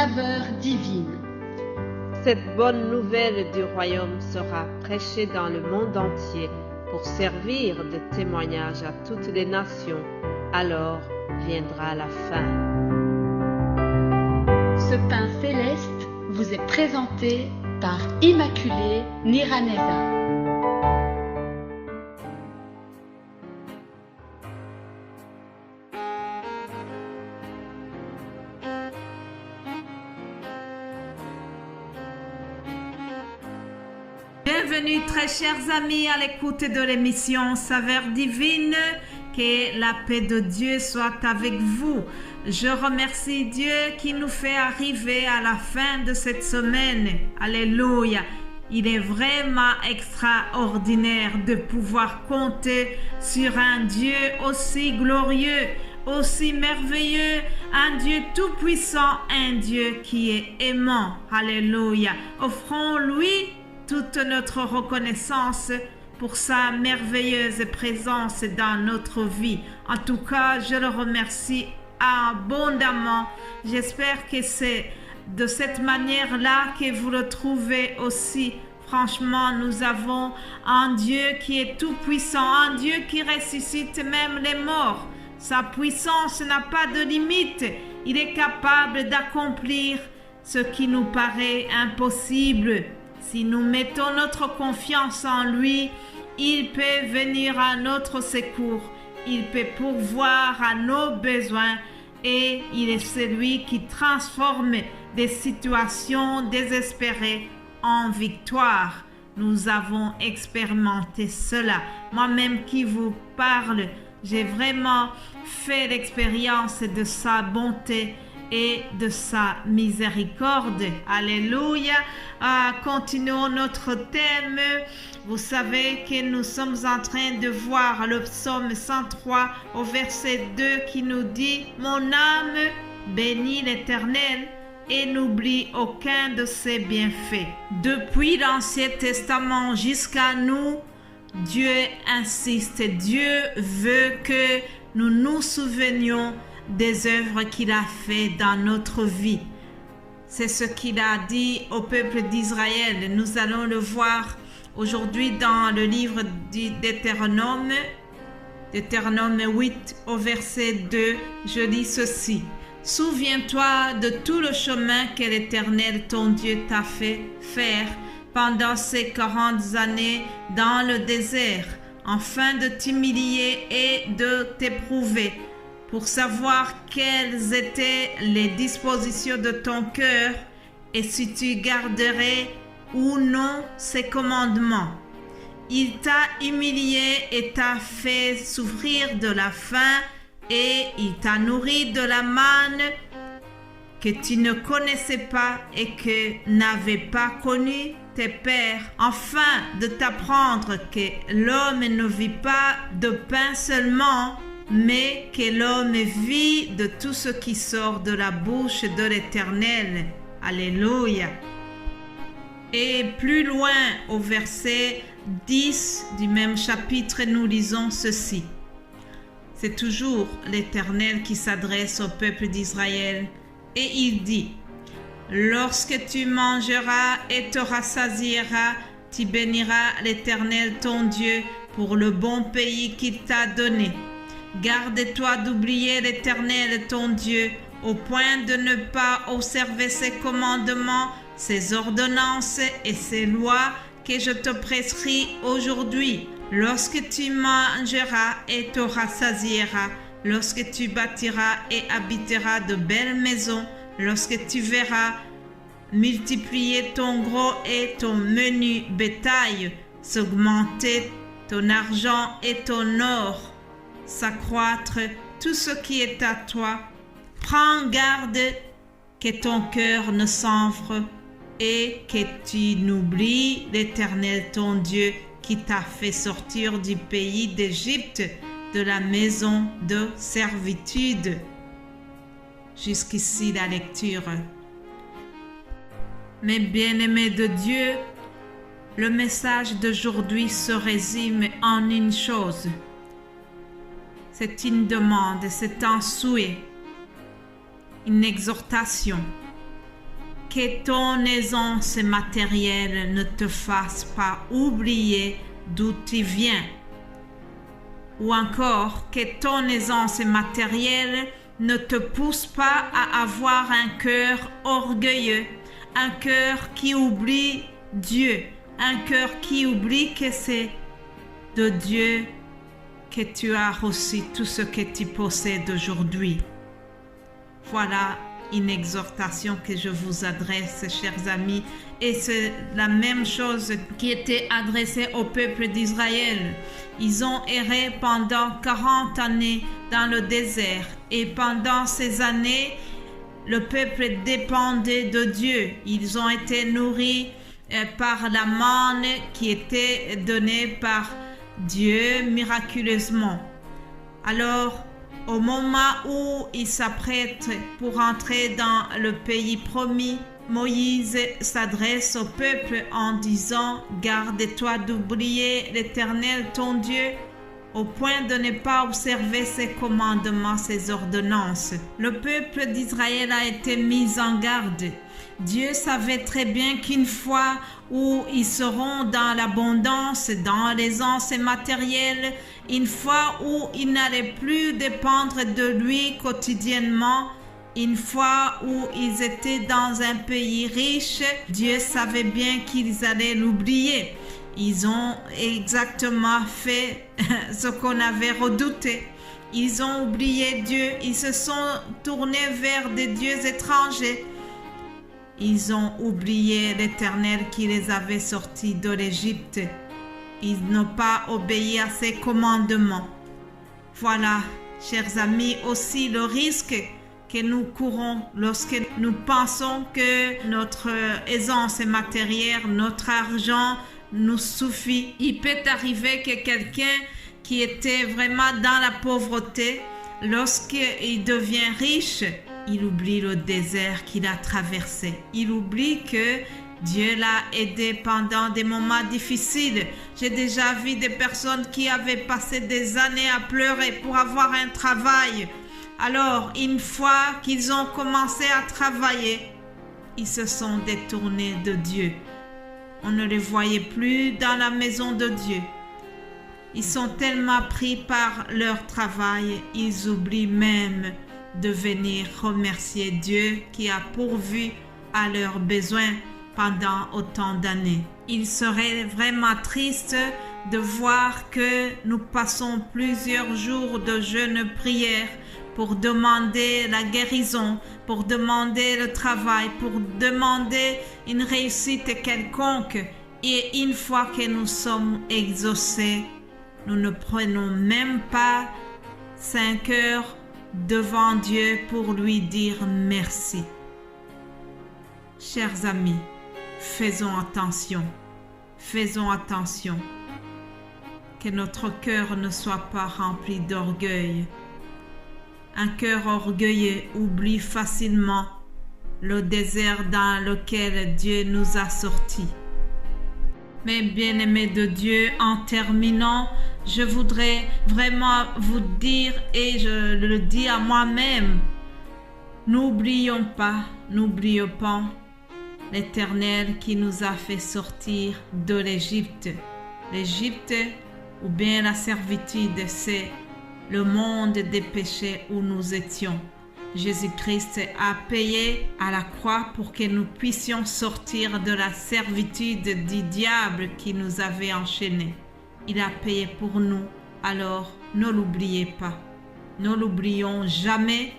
saveur divine. Cette bonne nouvelle du royaume sera prêchée dans le monde entier pour servir de témoignage à toutes les nations. Alors viendra la fin. Ce pain céleste vous est présenté par Immaculée Niraneza. Bienvenue très chers amis à l'écoute de l'émission Saveur divine. Que la paix de Dieu soit avec vous. Je remercie Dieu qui nous fait arriver à la fin de cette semaine. Alléluia. Il est vraiment extraordinaire de pouvoir compter sur un Dieu aussi glorieux, aussi merveilleux, un Dieu tout-puissant, un Dieu qui est aimant. Alléluia. Offrons-lui toute notre reconnaissance pour sa merveilleuse présence dans notre vie. En tout cas, je le remercie abondamment. J'espère que c'est de cette manière-là que vous le trouvez aussi. Franchement, nous avons un Dieu qui est tout puissant, un Dieu qui ressuscite même les morts. Sa puissance n'a pas de limite. Il est capable d'accomplir ce qui nous paraît impossible. Si nous mettons notre confiance en lui, il peut venir à notre secours. Il peut pourvoir à nos besoins et il est celui qui transforme des situations désespérées en victoire. Nous avons expérimenté cela. Moi-même qui vous parle, j'ai vraiment fait l'expérience de sa bonté et de sa miséricorde. Alléluia. Continuons notre thème. Vous savez que nous sommes en train de voir le psaume 103 au verset 2 qui nous dit « Mon âme bénit l'Éternel et n'oublie aucun de ses bienfaits. » Depuis l'Ancien Testament jusqu'à nous, Dieu insiste. Dieu veut que nous nous souvenions des œuvres qu'il a fait dans notre vie. C'est ce qu'il a dit au peuple d'Israël. Nous allons le voir aujourd'hui dans le livre d'Éternome, Deutéronome 8 au verset 2. Je lis ceci. Souviens-toi de tout le chemin que l'Éternel ton Dieu t'a fait faire pendant ces 40 années dans le désert, afin de t'humilier et de t'éprouver, pour savoir quelles étaient les dispositions de ton cœur et si tu garderais ou non ses commandements. Il t'a humilié et t'a fait souffrir de la faim et il t'a nourri de la manne que tu ne connaissais pas et que n'avaient pas connu tes pères, afin de t'apprendre que l'homme ne vit pas de pain seulement, mais que l'homme vit de tout ce qui sort de la bouche de l'Éternel. Alléluia. Et plus loin, au verset 10 du même chapitre, nous lisons ceci. C'est toujours l'Éternel qui s'adresse au peuple d'Israël. Et il dit, « Lorsque tu mangeras et te rassasieras, tu béniras l'Éternel ton Dieu pour le bon pays qu'il t'a donné. Garde-toi d'oublier l'Éternel ton Dieu, au point de ne pas observer ses commandements, ses ordonnances et ses lois que je te prescris aujourd'hui. Lorsque tu mangeras et te rassasieras, lorsque tu bâtiras et habiteras de belles maisons, lorsque tu verras multiplier ton gros et ton menu bétail, s'augmenter ton argent et ton or, s'accroître tout ce qui est à toi, prends garde que ton cœur ne s'enfre et que tu n'oublies l'Éternel ton Dieu qui t'a fait sortir du pays d'Égypte, de la maison de servitude. » Jusqu'ici la lecture. Mes bien-aimés de Dieu, le message d'aujourd'hui se résume en une chose. C'est une demande, c'est un souhait, une exhortation. que ton aisance matérielle ne te fasse pas oublier d'où tu viens. Ou encore que ton aisance matérielle ne te pousse pas à avoir un cœur orgueilleux, un cœur qui oublie Dieu, un cœur qui oublie que c'est de Dieu que tu as reçu tout ce que tu possèdes aujourd'hui. Voilà une exhortation que je vous adresse, chers amis, et c'est la même chose qui était adressée au peuple d'Israël. Ils ont erré pendant 40 années dans le désert, et pendant ces années, le peuple dépendait de Dieu. Ils ont été nourris par la manne qui était donnée par Dieu miraculeusement. Alors, au moment où ils s'apprêtent pour entrer dans le pays promis, Moïse s'adresse au peuple en disant « Garde-toi d'oublier l'Éternel ton Dieu, au point de ne pas observer ses commandements, ses ordonnances. » Le peuple d'Israël a été mis en garde. Dieu savait très bien qu'une fois où ils seront dans l'abondance, dans l'aisance matérielle, une fois où ils n'allaient plus dépendre de lui quotidiennement, une fois où ils étaient dans un pays riche, Dieu savait bien qu'ils allaient l'oublier. Ils ont exactement fait ce qu'on avait redouté. Ils ont oublié Dieu, ils se sont tournés vers des dieux étrangers. Ils ont oublié l'Éternel qui les avait sortis de l'Égypte. Ils n'ont pas obéi à ses commandements. Voilà, chers amis, aussi le risque que nous courons lorsque nous pensons que notre aisance matérielle, notre argent nous suffit. Il peut arriver que quelqu'un qui était vraiment dans la pauvreté, lorsqu'il devient riche, il oublie le désert qu'il a traversé. Il oublie que Dieu l'a aidé pendant des moments difficiles. J'ai déjà vu des personnes qui avaient passé des années à pleurer pour avoir un travail. Alors, une fois qu'ils ont commencé à travailler, ils se sont détournés de Dieu. On ne les voyait plus dans la maison de Dieu. Ils sont tellement pris par leur travail, ils oublient même de venir remercier Dieu qui a pourvu à leurs besoins pendant autant d'années. Il serait vraiment triste de voir que nous passons plusieurs jours de jeûne prière pour demander la guérison, pour demander le travail, pour demander une réussite quelconque. Et une fois que nous sommes exaucés, nous ne prenons même pas 5 heures devant Dieu pour lui dire merci. Chers amis, faisons attention, que notre cœur ne soit pas rempli d'orgueil. Un cœur orgueilleux oublie facilement le désert dans lequel Dieu nous a sortis. Mes bien-aimés de Dieu, en terminant, je voudrais vraiment vous dire, et je le dis à moi-même, n'oublions pas l'Éternel qui nous a fait sortir de l'Égypte. L'Égypte, ou bien la servitude, c'est le monde des péchés où nous étions. Jésus-Christ a payé à la croix pour que nous puissions sortir de la servitude du diable qui nous avait enchaînés. Il a payé pour nous, alors ne l'oubliez pas. Ne l'oublions jamais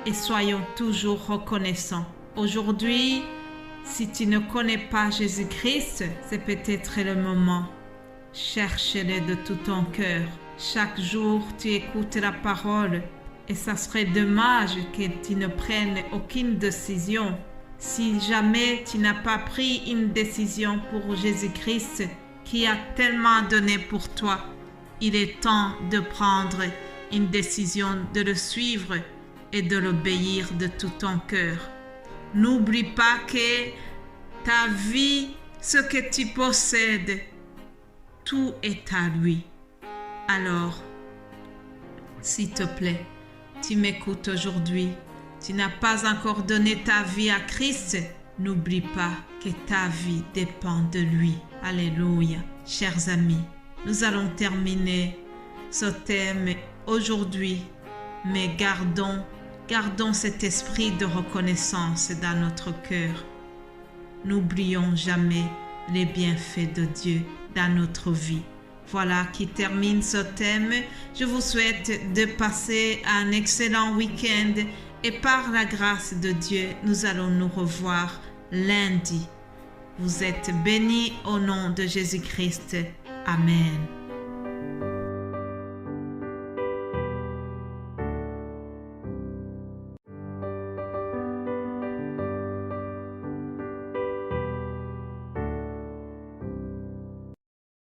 et soyons toujours reconnaissants. Aujourd'hui, si tu ne connais pas Jésus-Christ, c'est peut-être le moment. Cherche-le de tout ton cœur. Chaque jour, tu écoutes la parole et ça serait dommage que tu ne prennes aucune décision. Si jamais tu n'as pas pris une décision pour Jésus-Christ qui a tellement donné pour toi, il est temps de prendre une décision de le suivre et de l'obéir de tout ton cœur. N'oublie pas que ta vie, ce que tu possèdes, tout est à lui. Alors, s'il te plaît, tu m'écoutes aujourd'hui, tu n'as pas encore donné ta vie à Christ, N'oublie pas que ta vie dépend de lui. Alléluia. Chers amis, nous allons terminer ce thème aujourd'hui, mais gardons cet esprit de reconnaissance dans notre cœur. N'oublions jamais les bienfaits de Dieu dans notre vie. Voilà qui termine ce thème. Je vous souhaite de passer un excellent week-end et par la grâce de Dieu, nous allons nous revoir lundi. Vous êtes bénis au nom de Jésus-Christ. Amen.